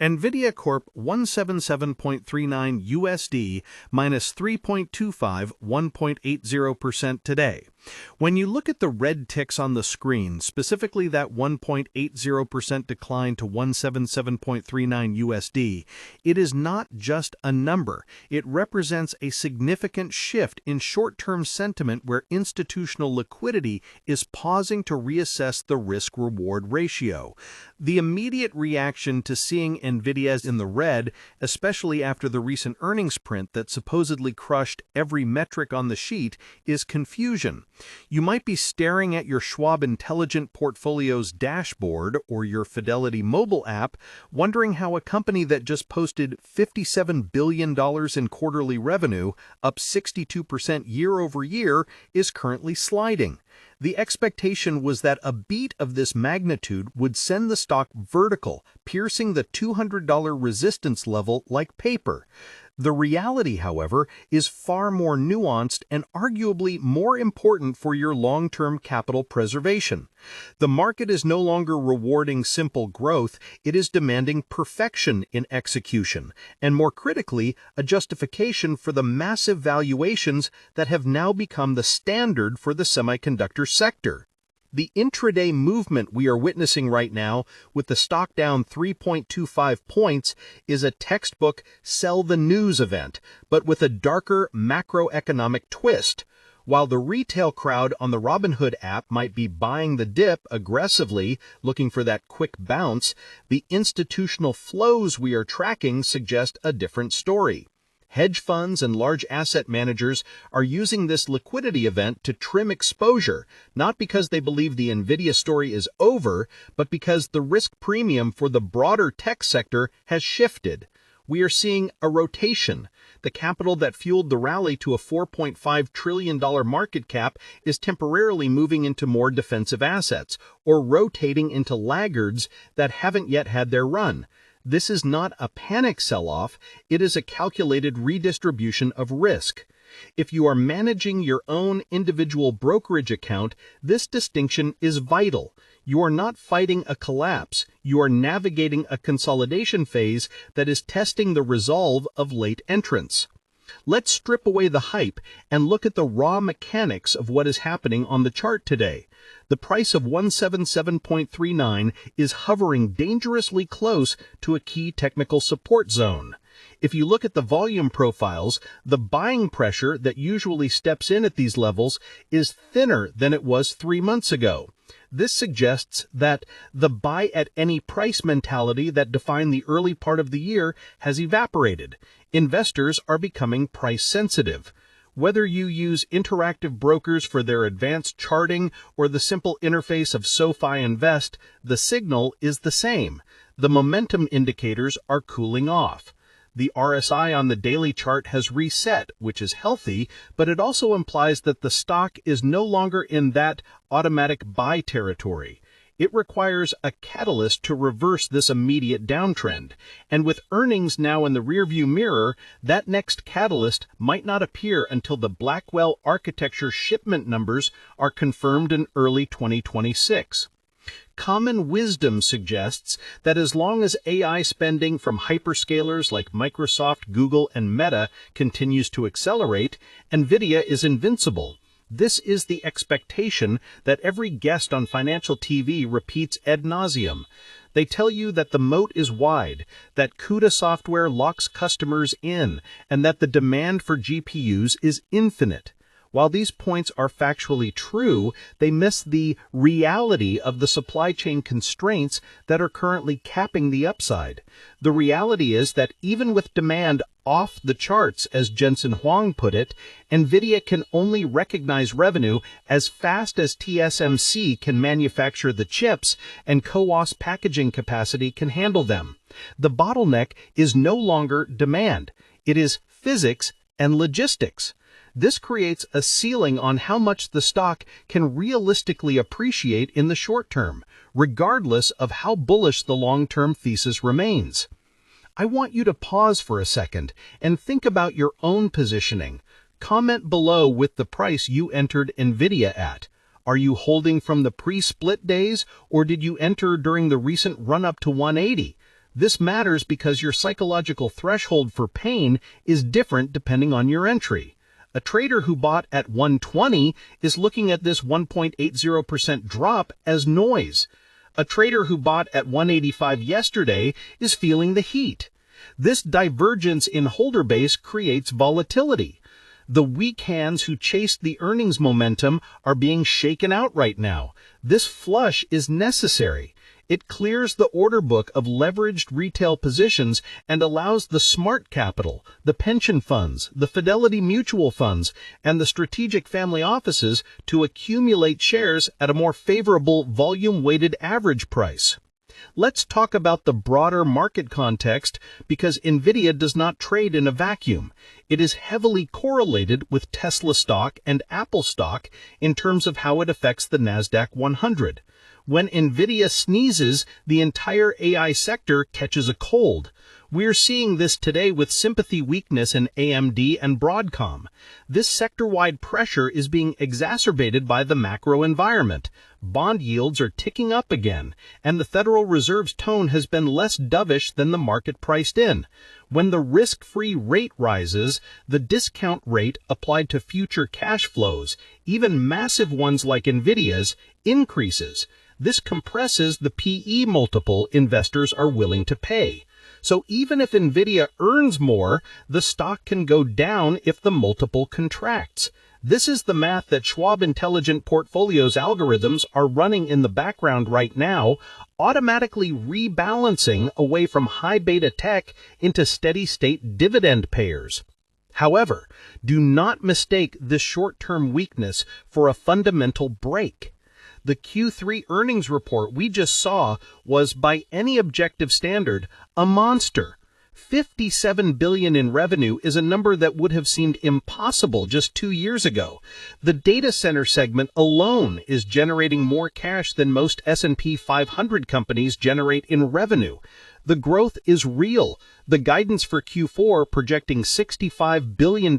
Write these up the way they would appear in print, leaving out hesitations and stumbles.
Nvidia Corp 177.39 USD minus 3.25, 1.80% today. When you look at the red ticks on the screen, specifically that 1.80% decline to 177.39 USD, it is not just a number. It represents a significant shift in short-term sentiment where institutional liquidity is pausing to reassess the risk-reward ratio. The immediate reaction to seeing Nvidia in the red, especially after the recent earnings print that supposedly crushed every metric on the sheet, is confusion. You might be staring at your Schwab Intelligent Portfolio's dashboard or your Fidelity mobile app, wondering how a company that just posted $57 billion in quarterly revenue, up 62% year over year, is currently sliding. The expectation was that a beat of this magnitude would send the stock vertical, piercing the $200 resistance level like paper. The reality, however, is far more nuanced and arguably more important for your long-term capital preservation. The market is no longer rewarding simple growth, it is demanding perfection in execution, and more critically, a justification for the massive valuations that have now become the standard for the semiconductor sector. The intraday movement we are witnessing right now, with the stock down 3.25 points, is a textbook sell the news event, but with a darker macroeconomic twist. While the retail crowd on the Robinhood app might be buying the dip aggressively, looking for that quick bounce, the institutional flows we are tracking suggest a different story. Hedge funds and large asset managers are using this liquidity event to trim exposure, not because they believe the Nvidia story is over, but because the risk premium for the broader tech sector has shifted. We are seeing a rotation. The capital that fueled the rally to a $4.5 trillion market cap is temporarily moving into more defensive assets, or rotating into laggards that haven't yet had their run. This is not a panic sell-off, it is a calculated redistribution of risk. If you are managing your own individual brokerage account, this distinction is vital. You are not fighting a collapse, you are navigating a consolidation phase that is testing the resolve of late entrants. Let's strip away the hype and look at the raw mechanics of what is happening on the chart today. The price of 177.39 is hovering dangerously close to a key technical support zone. If you look at the volume profiles, the buying pressure that usually steps in at these levels is thinner than it was 3 months ago. This suggests that the buy at any price mentality that defined the early part of the year has evaporated. Investors are becoming price sensitive. Whether you use interactive brokers for their advanced charting or the simple interface of SoFi Invest, the signal is the same. The momentum indicators are cooling off. The RSI on the daily chart has reset, which is healthy, but it also implies that the stock is no longer in that automatic buy territory. It requires a catalyst to reverse this immediate downtrend, and with earnings now in the rearview mirror, that next catalyst might not appear until the Blackwell architecture shipment numbers are confirmed in early 2026. Common wisdom suggests that as long as AI spending from hyperscalers like Microsoft, Google, and Meta continues to accelerate, Nvidia is invincible. This is the expectation that every guest on financial TV repeats ad nauseum. They tell you that the moat is wide, that CUDA software locks customers in, and that the demand for GPUs is infinite. While these points are factually true, they miss the reality of the supply chain constraints that are currently capping the upside. The reality is that even with demand off the charts, as Jensen Huang put it, Nvidia can only recognize revenue as fast as TSMC can manufacture the chips and CoWoS packaging capacity can handle them. The bottleneck is no longer demand. It is physics and logistics. This creates a ceiling on how much the stock can realistically appreciate in the short term, regardless of how bullish the long-term thesis remains. I want you to pause for a second and think about your own positioning. Comment below with the price you entered Nvidia at. Are you holding from the pre-split days, or did you enter during the recent run-up to 180? This matters because your psychological threshold for pain is different depending on your entry. A trader who bought at 120 is looking at this 1.80% drop as noise. A trader who bought at 185 yesterday is feeling the heat. This divergence in holder base creates volatility. The weak hands who chased the earnings momentum are being shaken out right now. This flush is necessary. It clears the order book of leveraged retail positions and allows the smart capital, the pension funds, the Fidelity mutual funds, and the strategic family offices to accumulate shares at a more favorable volume-weighted average price. Let's talk about the broader market context because Nvidia does not trade in a vacuum. It is heavily correlated with Tesla stock and Apple stock in terms of how it affects the Nasdaq 100. When Nvidia sneezes, the entire AI sector catches a cold. We're seeing this today with sympathy weakness in AMD and Broadcom. This sector-wide pressure is being exacerbated by the macro environment. Bond yields are ticking up again, and the Federal Reserve's tone has been less dovish than the market priced in. When the risk-free rate rises, the discount rate applied to future cash flows, even massive ones like Nvidia's, increases. This compresses the PE multiple investors are willing to pay. So even if Nvidia earns more, the stock can go down if the multiple contracts. This is the math that Schwab Intelligent Portfolios algorithms are running in the background right now, automatically rebalancing away from high beta tech into steady-state dividend payers. However, do not mistake this short-term weakness for a fundamental break. The Q3 earnings report we just saw was, by any objective standard, a monster. $57 billion in revenue is a number that would have seemed impossible just 2 years ago. The data center segment alone is generating more cash than most S&P 500 companies generate in revenue. The growth is real. The guidance for Q4 projecting $65 billion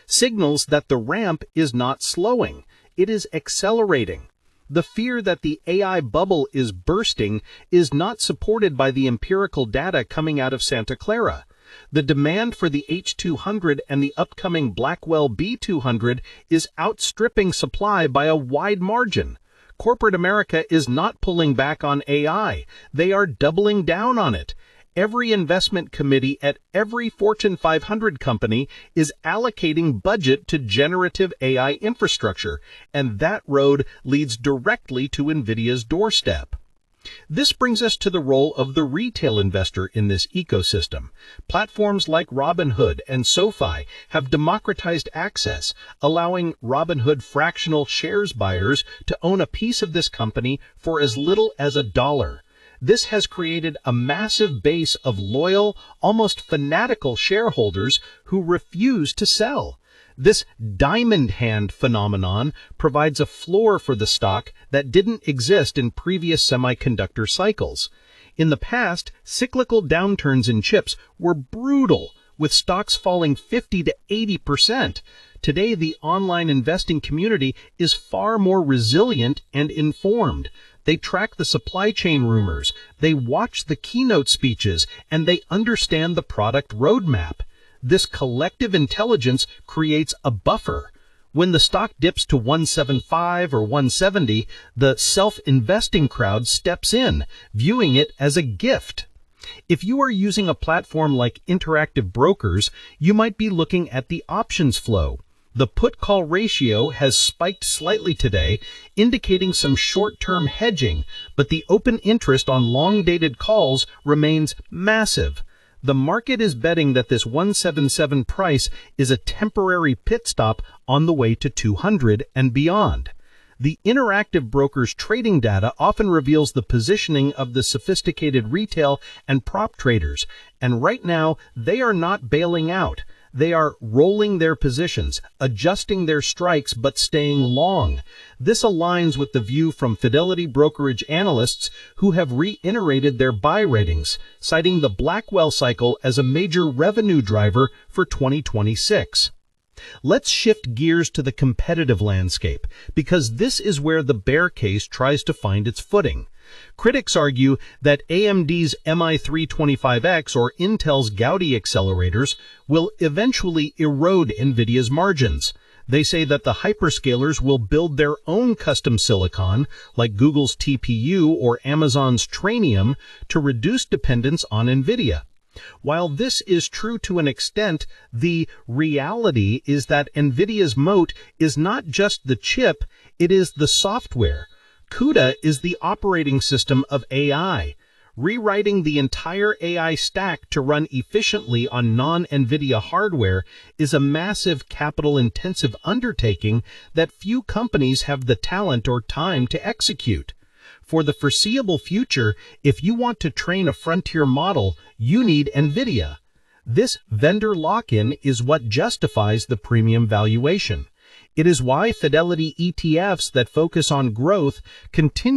signals that the ramp is not slowing. It is accelerating. The fear that the AI bubble is bursting is not supported by the empirical data coming out of Santa Clara. The demand for the H200 and the upcoming Blackwell B200 is outstripping supply by a wide margin. Corporate America is not pulling back on AI. They are doubling down on it. Every investment committee at every Fortune 500 company is allocating budget to generative AI infrastructure, and that road leads directly to Nvidia's doorstep. This brings us to the role of the retail investor in this ecosystem. Platforms like Robinhood and SoFi have democratized access, allowing Robinhood fractional shares buyers to own a piece of this company for as little as $1. This has created a massive base of loyal, almost fanatical shareholders who refuse to sell. This diamond hand phenomenon provides a floor for the stock that didn't exist in previous semiconductor cycles. In the past, cyclical downturns in chips were brutal, with stocks falling 50 to 80%. Today, the online investing community is far more resilient and informed. They track the supply chain rumors, they watch the keynote speeches, and they understand the product roadmap. This collective intelligence creates a buffer. When the stock dips to 175 or 170, the self-investing crowd steps in, viewing it as a gift. If you are using a platform like Interactive Brokers, you might be looking at the options flow. The put-call ratio has spiked slightly today, indicating some short-term hedging, but the open interest on long-dated calls remains massive. The market is betting that this 177 price is a temporary pit stop on the way to 200 and beyond. The Interactive Brokers trading data often reveals the positioning of the sophisticated retail and prop traders, and right now they are not bailing out. They are rolling their positions, adjusting their strikes, but staying long. This aligns with the view from Fidelity brokerage analysts who have reiterated their buy ratings, citing the Blackwell cycle as a major revenue driver for 2026. Let's shift gears to the competitive landscape, because this is where the bear case tries to find its footing. Critics argue that AMD's MI325X or Intel's Gaudi accelerators will eventually erode Nvidia's margins. They say that the hyperscalers will build their own custom silicon, like Google's TPU or Amazon's Trainium, to reduce dependence on Nvidia. While this is true to an extent, the reality is that Nvidia's moat is not just the chip, it is the software. CUDA is the operating system of AI. Rewriting the entire AI stack to run efficiently on non-NVIDIA hardware is a massive capital-intensive undertaking that few companies have the talent or time to execute. For the foreseeable future, if you want to train a frontier model, you need NVIDIA. This vendor lock-in is what justifies the premium valuation. It is why Fidelity ETFs that focus on growth continue